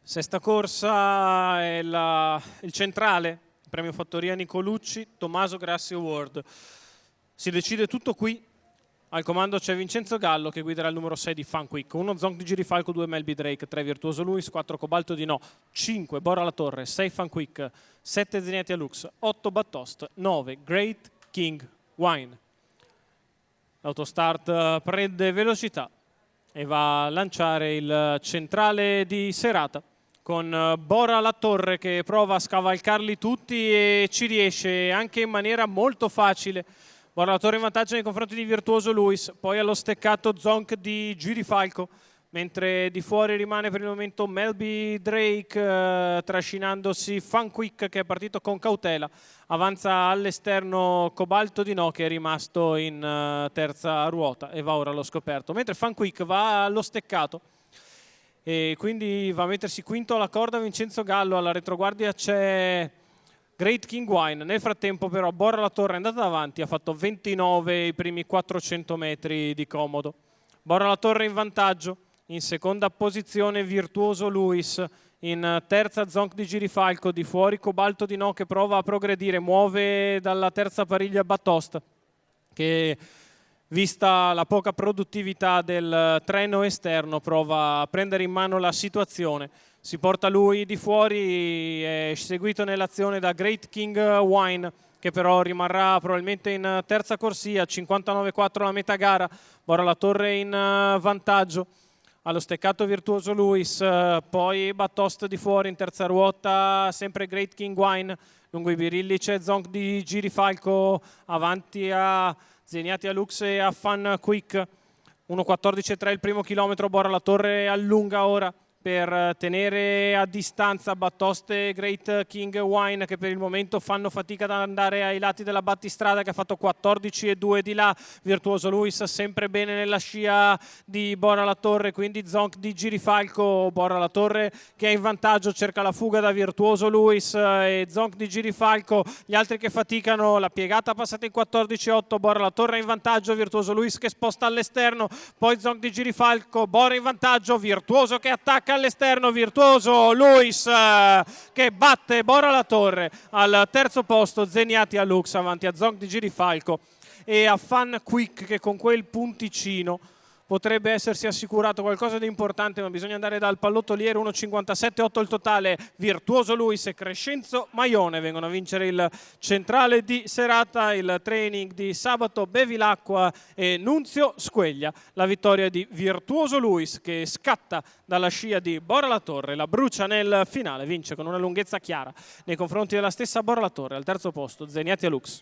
Sesta corsa è il centrale, il premio Fattoria Nicolucci, Tommaso Grassi Award. Si decide tutto qui. Al comando c'è Vincenzo Gallo che guiderà il numero 6 di Fun Quick, 1 Zonk di Girifalco, 2 Melby Drake, 3 Virtuoso Luis, 4 Cobalto di No, 5 Bora La Torre, 6 Fun Quick, 7 Zenyatta Lux, 8 Battost, 9 Great King Wine. L'autostart prende velocità e va a lanciare il centrale di serata con Bora La Torre che prova a scavalcarli tutti e ci riesce anche in maniera molto facile. Bora La Torre in vantaggio nei confronti di Virtuoso Luis, poi allo steccato Zonk di Girifalco, mentre di fuori rimane per il momento Melby Drake trascinandosi Fun Quick che è partito con cautela. Avanza all'esterno Cobalto di No che è rimasto in terza ruota e va ora allo scoperto, mentre Fun Quick va allo steccato e quindi va a mettersi quinto alla corda Vincenzo Gallo. Alla retroguardia c'è Great King Wine. Nel frattempo però Bora La Torre è andata avanti, ha fatto 29 i primi 400 metri di comodo. Bora La Torre in vantaggio, in seconda posizione Virtuoso Luis, in terza Zonk di Girifalco, di fuori Cobalto di No che prova a progredire, muove dalla terza pariglia Battost che, vista la poca produttività del treno esterno, prova a prendere in mano la situazione. Si porta lui di fuori, è seguito nell'azione da Great King Wine che però rimarrà probabilmente in terza corsia, 59,4 la metà gara. Bora La Torre in vantaggio. Allo steccato Virtuoso Luis, poi Battost di fuori in terza ruota, sempre Great King Wine. Lungo i birilli c'è Zonk di Girifalco, avanti a Zenyatta Lux e a Fun Quick. 1,14,3 il primo chilometro, Bora La Torre allunga ora per tenere a distanza Battost e Great King Wine che per il momento fanno fatica ad andare ai lati della battistrada, che ha fatto 14,2 di là. Virtuoso Luis sempre bene nella scia di Bora La Torre, quindi Zonk di Girifalco. Bora La Torre che è in vantaggio, cerca la fuga da Virtuoso Luis e Zonk di Girifalco, gli altri che faticano. La piegata passata in 14,8, Bora La Torre in vantaggio, Virtuoso Luis che sposta all'esterno, poi Zonk di Girifalco, Bora in vantaggio, Virtuoso che attacca all'esterno, Virtuoso Luis che batte Bora La Torre. Al terzo posto Zenyatta Lux avanti a Zonk di Girifalco e a Fun Quick che con quel punticino potrebbe essersi assicurato qualcosa di importante, ma bisogna andare dal pallottoliere. 1,57,8 il totale. Virtuoso Luis e Crescenzo Maione vengono a vincere il centrale di serata, il training di sabato Bevilacqua e Nunzio Squeglia. La vittoria di Virtuoso Luis che scatta dalla scia di Bora La Torre, la brucia nel finale, vince con una lunghezza chiara nei confronti della stessa Bora La Torre. Al terzo posto Zenyatta Lux.